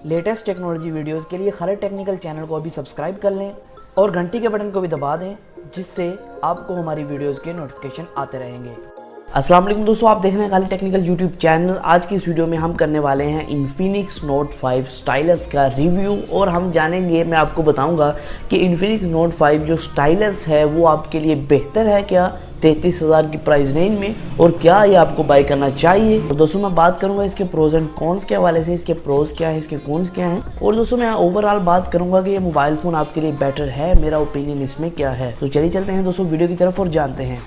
Latest technology videos के लिए खरद technical channel को अभी सब्सक्राइब कर लें और घंटी के बटन को भी दबा दें, जिससे आपको हमारी वीडियोस के नोटिफिकेशन आते रहेंगे। अस्सलाम वालेकुम दोस्तों, आप देख रहे हैं खालिद टेक्निकल यूट्यूब चैनल। आज की इस वीडियो में हम करने वाले हैं इन्फिनिक्स नोट 5 स्टाइलस का रिव्यू और हम जानेंगे, मैं आपको बताऊंगा कि इन्फिनिक्स नोट 5 जो स्टाइलस है वो आपके लिए बेहतर है क्या 33,000 की प्राइस रेंज में, और क्या ये आपको बाय करना चाहिए। तो दोस्तों मैं बात करूंगा इसके प्रोज एंड कॉन्स के हवाले से, इसके प्रोज क्या है, इसके कॉन्स क्या हैं, और दोस्तों मैं ओवरऑल बात करूंगा कि ये मोबाइल फ़ोन आपके लिए बेटर है, मेरा ओपिनियन इसमें क्या है। तो चलिए चलते हैं दोस्तों वीडियो की तरफ और जानते हैं।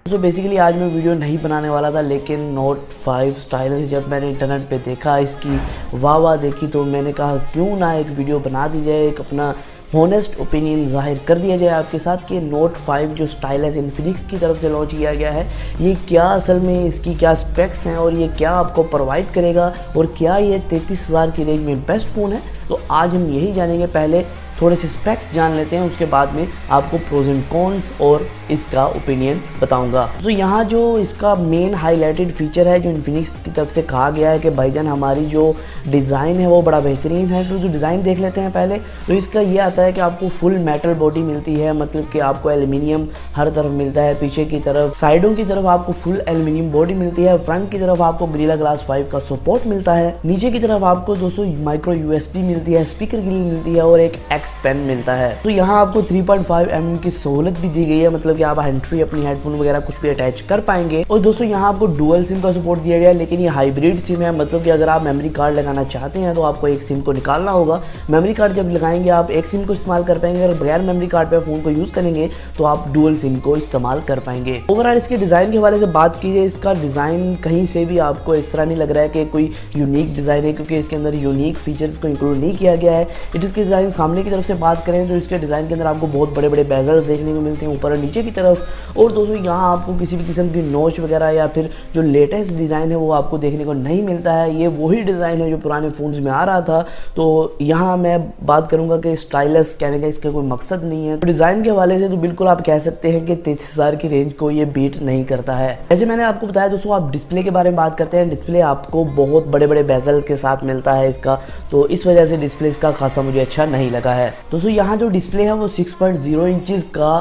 तो बेसिकली आज मैं वीडियो नहीं बनाने वाला था, लेकिन नोट 5 स्टाइलस जब मैंने इंटरनेट पे देखा, इसकी वाह देखी, तो मैंने कहा क्यों ना एक वीडियो बना दी जाए, एक अपना हॉनेस्ट ओपिनियन जाहिर कर दिया जाए आपके साथ कि नोट 5 जो स्टाइलस इन्फिनिक्स की तरफ से लॉन्च किया गया है, ये क्या असल में इसकी क्या स्पेक्स हैं और ये क्या आपको प्रोवाइड करेगा, और क्या ये 33,000 की रेंज में बेस्ट फ़ोन है। तो आज हम यही जानेंगे। पहले थोड़े से स्पेक्स जान लेते हैं, उसके बाद में आपको प्रोज एंड कॉन्स और इसका ओपिनियन बताऊंगा। तो यहाँ जो इसका मेन हाईलाइटेड फीचर है जो इन्फिनिक्स की तरफ से कहा गया है कि भाईजान हमारी जो डिज़ाइन है वो बड़ा बेहतरीन है। तो जो डिज़ाइन देख लेते हैं पहले, तो इसका ये आता है कि आपको फुल मेटल बॉडी मिलती है, मतलब कि आपको एल्युमिनियम हर तरफ मिलता है, पीछे की तरफ, साइडों की तरफ आपको फुल एल्युमिनियम बॉडी मिलती है, फ्रंट की तरफ आपको गोरिल्ला ग्लास 5 का सपोर्ट मिलता है, नीचे की तरफ आपको दोस्तों माइक्रो यूएसबी मिलती है, स्पीकर ग्रिल मिलती है और एक एक्स पेन मिलता है। तो यहाँ आपको 3.5 mm की सहूलत भी दी गई है, मतलब कि आप हैंड फ्री अपनी हेडफोन वगैरह कुछ भी अटैच कर पाएंगे। और दोस्तों यहाँ आपको डुअल सिम का सपोर्ट दिया गया है, लेकिन ये हाइब्रिड सिम है, मतलब कि अगर आप मेमोरी कार्ड लगाना चाहते हैं तो आपको एक सिम को निकालना होगा। मेमोरी कार्ड जब लगाएंगे आप एक सिम को इस्तेमाल कर पाएंगे, अगर बगैर मेमोरी कार्ड पे फ़ोन को यूज़ करेंगे तो आप डुअल सिम को इस्तेमाल कर पाएंगे। ओवरऑल इसके डिज़ाइन के हवाले से बात कीजिए, इसका डिज़ाइन कहीं से भी आपको इस तरह नहीं लग रहा है कि कोई यूनिक डिज़ाइन है, क्योंकि इसके अंदर यूनिक फीचर्स को इंक्लूड नहीं किया गया है। इसके डिज़ाइन सामने की तरफ से बात करें तो इसके डिज़ाइन के अंदर आपको बहुत बड़े बड़े बेजल्स देखने को मिलते हैं ऊपर और नीचे की तरफ। और दोस्तों यहाँ आपको किसी भी किस्म की नोच वगैरह या फिर जो लेटेस्ट डिज़ाइन है वो आपको देखने को नहीं मिलता है। ये वही डिज़ाइन है जो पुराने फ़ोन्स में आ रहा था। तो यहाँ मैं बात करूँगा कि स्टाइलस कहने का इसका कोई मकसद नहीं है। तो डिज़ाइन के हवाले से तो बिल्कुल आप कह सकते हैं कि 33,000 की रेंज को ये बीट नहीं करता है। जैसे मैंने आपको बताया दोस्तों, आप डिस्प्ले के बारे में बात करते हैं, डिस्प्ले आपको बहुत बड़े बड़े बेजल्स के साथ मिलता है इसका, तो इस वजह से डिस्प्ले इसका खासा मुझे अच्छा नहीं लगा है। दोस्तों यहाँ जो डिस्प्ले है वो 6.0 इंचज़ का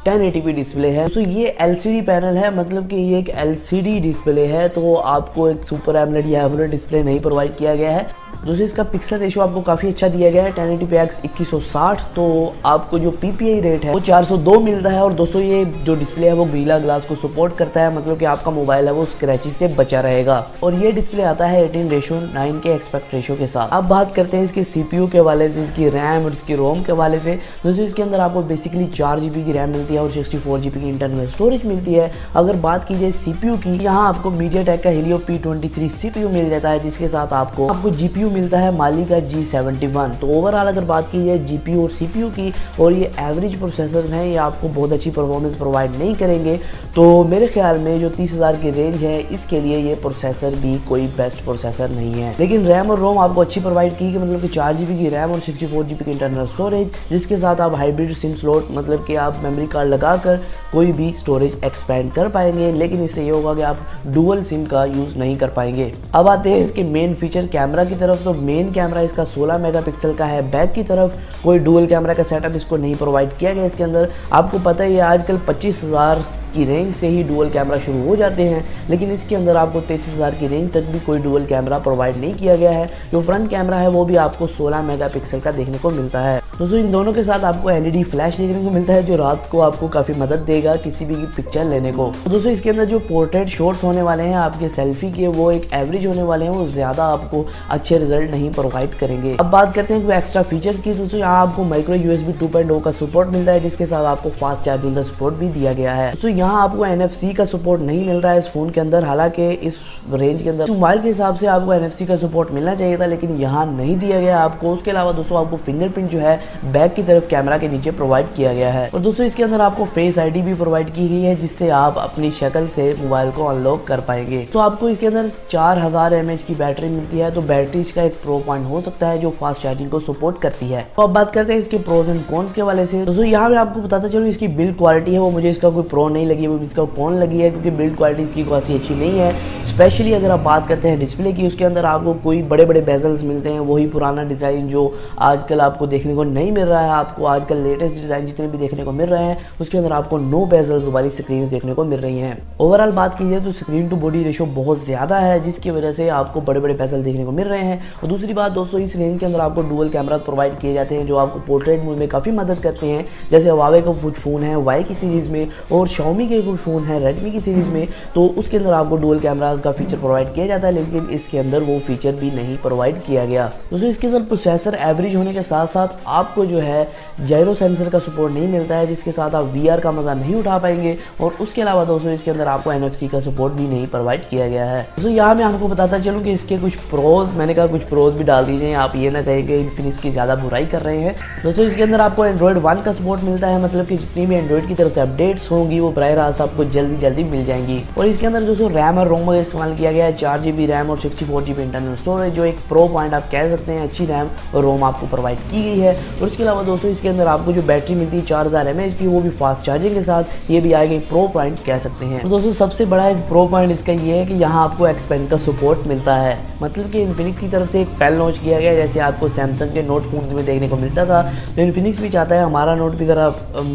1080p डिस्प्ले है। तो ये LCD पैनल है, मतलब कि ये एक LCD डिस्प्ले है, तो आपको एक सुपर एमोलेड या एमोलेड डिस्प्ले नहीं प्रोवाइड किया गया है। दोस्तों इसका पिक्सल रेशियो आपको काफ़ी अच्छा दिया गया है, 1080px 2160, तो आपको जो PPI रेट है वो 402 मिलता है। और दोस्तों ये जो डिस्प्ले है वो गोरिल्ला ग्लास को सपोर्ट करता है, मतलब कि आपका मोबाइल है वो स्क्रैचेस से बचा रहेगा। और ये डिस्प्ले आता है 18:9 के एक्सपेक्ट रेशियो के साथ। अब बात करते हैं इसके CPU के हवाले से, इसकी रैम और इसकी रोम के हवाले से। दोस्तों इसके अंदर आपको बेसिकली 4 GB की रैम मिलती है और 64 GB की इंटरनल स्टोरेज मिलती है। अगर बात की जाए CPU की, यहाँ आपको MediaTek का Helio P23 CPU मिल जाता है, जिसके साथ आपको GPU मिलता है माली का G71। तो ओवरऑल अगर बात की जाए GPU और CPU की, और ये एवरेज प्रोसेसर्स हैं, ये आपको बहुत अच्छी परफॉर्मेंस प्रोवाइड नहीं करेंगे। तो मेरे ख्याल में जो 30,000 की रेंज है इसके लिए ये प्रोसेसर भी कोई बेस्ट प्रोसेसर नहीं है। लेकिन रैम और रोम आपको अच्छी प्रोवाइड की, मतलब कि 4 GB की रैम और 64 GB की इंटरनल स्टोरेज, जिसके साथ आप हाइब्रिड सिम स्लॉट, मतलब कि आप मेमोरी कार्ड लगाकर कोई भी स्टोरेज एक्सपेंड कर पाएंगे। लेकिन इससे ये होगा कि आप डुअल सिम का यूज़ नहीं कर पाएंगे। अब आते हैं इसके मेन फीचर कैमरा की तरफ। तो मेन कैमरा इसका 16 मेगापिक्सल का है। बैक की तरफ कोई डुअल कैमरा का सेटअप इसको नहीं प्रोवाइड किया गया इसके अंदर। आपको पता ही है आजकल 25,000 की रेंज से ही डुअल कैमरा शुरू हो जाते हैं, लेकिन इसके अंदर आपको 33,000 की रेंज तक भी कोई डुअल कैमरा प्रोवाइड नहीं किया गया है। जो फ्रंट कैमरा है वो भी आपको 16 मेगापिक्सल का देखने को मिलता है। दोस्तों इन दोनों के साथ आपको LED फ्लैश देखने को मिलता है, जो रात को आपको काफ़ी मदद देगा किसी भी पिक्चर लेने को। तो दोस्तों इसके अंदर जो पोर्ट्रेट शॉट्स होने वाले हैं आपके सेल्फी के, वो एक एवरेज होने वाले हैं, वो ज़्यादा आपको अच्छे रिजल्ट नहीं प्रोवाइड करेंगे। अब बात करते हैं कोई एक्स्ट्रा फीचर्स की। दोस्तों यहाँ आपको माइक्रो USB 2.0 का सपोर्ट मिलता है, जिसके साथ आपको फास्ट चार्जिंग का सपोर्ट भी दिया गया है। दोस्तों यहाँ आपको NFC का सपोर्ट नहीं मिल रहा है इस फ़ोन के अंदर, हालांकि इस रेंज के अंदर। मोबाइल के हिसाब से आपको NFC का सपोर्ट मिलना चाहिए था, लेकिन यहाँ नहीं दिया गया आपको। उसके अलावा दोस्तों आपको फिंगरप्रिंट जो है बैक की तरफ कैमरा के नीचे प्रोवाइड किया गया है। और दोस्तों इसके अंदर आपको फेस ID भी प्रोवाइड की गई है, जिससे आप अपनी शक्ल से मोबाइल को अनलॉक कर पाएंगे। तो आपको इसके अंदर 4000 mAh की बैटरी मिलती है, तो बैटरी इसका एक प्रो पॉइंट हो सकता है जो फास्ट चार्जिंग को सपोर्ट करती है। तो अब बात करते हैं इसके प्रोज एंड कॉन्स के वाले से। दोस्तों यहाँ मैं आपको बताता चलूँ इसकी बिल्ड क्वालिटी है वो मुझे इसका कोई प्रो नहीं लगी, वो इसका कॉन लगी है, क्योंकि बिल्ड क्वालिटी इसकी खासी अच्छी नहीं है। स्पेशली अगर आप बात करते हैं डिस्प्ले की, उसके अंदर आपको कोई बड़े बड़े बेजल्स मिलते हैं, वही पुराना डिज़ाइन जो आजकल आपको देखने को नहीं मिल रहा है। आपको आजकल लेटेस्ट डिज़ाइन जितने भी देखने को मिल रहे हैं उसके अंदर आपको नो बेजल्स वाली स्क्रीन देखने को मिल रही हैं। ओवरऑल बात कीजिए तो स्क्रीन टू बॉडी रेशो बहुत ज़्यादा है, जिसकी वजह से आपको बड़े बड़े बेजल देखने को मिल रहे हैं। और दूसरी बात दोस्तों, इस रेंज के अंदर आपको डुअल कैमरा प्रोवाइड किए जाते हैं जो आपको पोर्ट्रेट मोड में काफ़ी मदद करते हैं। जैसे Huawei का कुछ फ़ोन है Y की सीरीज़ में, और Xiaomi के कुछ फ़ोन है Redmi की सीरीज़ में, तो उसके अंदर आपको डुअल कैमरास का फीचर प्रोवाइड किया जाता है, लेकिन इसके अंदर वो फीचर भी नहीं प्रोवाइड किया गया। दोस्तों इसके अंदर प्रोसेसर एवरेज होने के साथ साथ आपको जो है जायरो सेंसर का सपोर्ट नहीं मिलता है, जिसके साथ आप VR का मज़ा नहीं उठा पाएंगे। और उसके अलावा दोस्तों इसके अंदर आपको NFC का सपोर्ट भी नहीं प्रोवाइड किया गया है। दोस्तों यहाँ मैं आपको बताता चलूँ कि इसके कुछ प्रोज, मैंने कहा कुछ प्रोज भी डाल दीजिए, आप ये ना कहें कि इन्फिनिक्स की ज़्यादा बुराई कर रहे हैं। दोस्तों इसके अंदर आपको Android 1 का सपोर्ट मिलता है, मतलब कि जितनी भी एंड्रॉइड की तरफ से अपडेट्स होंगी वो बराह रास्त आपको जल्दी मिल जाएंगी। और इसके अंदर दोस्तों रैम और रोम का इस्तेमाल किया गया है, 4GB रैम और 64GB इंटरनल स्टोरेज, जो एक प्रो पॉइंट आप कह सकते हैं। अच्छी रैम और रोम आपको प्रोवाइड की गई है। और उसके अलावा दोस्तों इसके अंदर आपको जो बैटरी मिलती है 4000 mAh की, वो भी फास्ट चार्जिंग के साथ, ये भी आगे प्रो पॉइंट कह सकते हैं। तो दोस्तों सबसे बड़ा एक प्रो पॉइंट इसका ये है कि यहाँ आपको एक्स पेन का सपोर्ट मिलता है, मतलब कि इन्फिनिक्स की तरफ से एक पेन लॉन्च किया गया, जैसे आपको सैमसंग के नोट फोन में देखने को मिलता था। तो इन्फिनिक्स भी चाहता है हमारा नोट भी ज़रा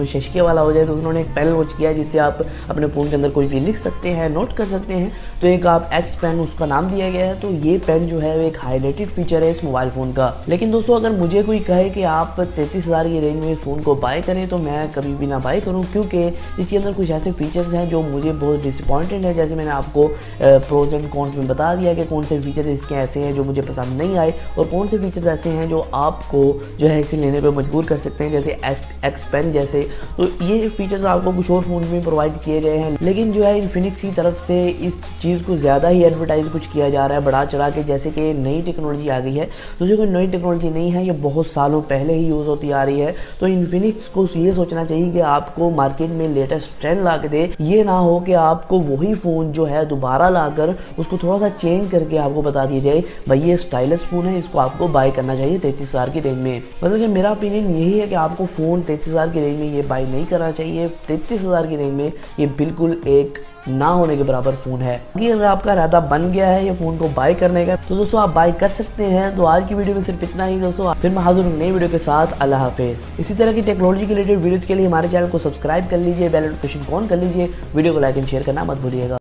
शशके वाला हो जाए, तो उन्होंने एक पेन लॉन्च किया जिससे आप अपने फ़ोन के अंदर कोई भी लिख सकते हैं, नोट कर सकते हैं। तो एक आप एक्स पेन उसका नाम दिया गया है। तो ये पेन जो है वो एक हाईलाइटेड फीचर है इस मोबाइल फ़ोन का। लेकिन दोस्तों अगर मुझे कोई कहे कि आप 33,000 की रेंज में इस फ़ोन को बाय करें, तो मैं कभी भी ना बाय करूं, क्योंकि इसके अंदर कुछ ऐसे फीचर्स हैं जो मुझे बहुत डिसअपॉइंटेड है। जैसे मैंने आपको प्रोज एंड कॉन्स में बता दिया कि कौन से फीचर्स इसके ऐसे हैं जो मुझे पसंद नहीं आए, और कौन से फीचर्स ऐसे हैं जो आपको जो है इसे लेने पर मजबूर कर सकते हैं, जैसे एक्स पेन जैसे। तो ये फीचर्स आपको कुछ और फ़ोन में प्रोवाइड किए गए हैं, लेकिन जो है इन्फिनिक्स की तरफ से इस चीज़ को ज़्यादा ही एडवर्टाइज कुछ किया जा रहा है बढ़ा चढ़ा के, जैसे कि नई टेक्नोलॉजी आ गई है। तो जो कोई नई टेक्नोलॉजी नहीं है, ये बहुत सालों पहले ही यूज़ होती आ रही है। तो इन्फिनिक्स को ये सोचना चाहिए कि आपको मार्केट में लेटेस्ट ट्रेंड ला के दे, ये ना हो कि आपको वही फ़ोन जो है दोबारा लाकर उसको थोड़ा सा चेंज करके आपको बता दिया जाए भाई ये स्टाइलिश फ़ोन है, इसको आपको बाय करना चाहिए 33,000 की रेंज में। मतलब कि मेरा ओपिनियन यही है कि आपको फ़ोन 33,000 की रेंज में ये बाय नहीं करना चाहिए। 33,000 की रेंज में ये बिल्कुल एक ना होने के बराबर फ़ोन है। अगर आपका इरादा बन गया है ये फ़ोन को बाय करने का, तो दोस्तों आप बाय कर सकते हैं। तो आज की वीडियो में सिर्फ इतना ही दोस्तों, फिर मैं हाजिर हूँ नई वीडियो के साथ। अल्लाह हाफिज़। इसी तरह की टेक्नोलॉजी के रिलेटेड वीडियोज़ के लिए हमारे चैनल को सब्सक्राइब कर लीजिए, बेल नोटिफिकेशन ऑन कर लीजिए, वीडियो को लाइक एंड शेयर करना मत भूलिएगा।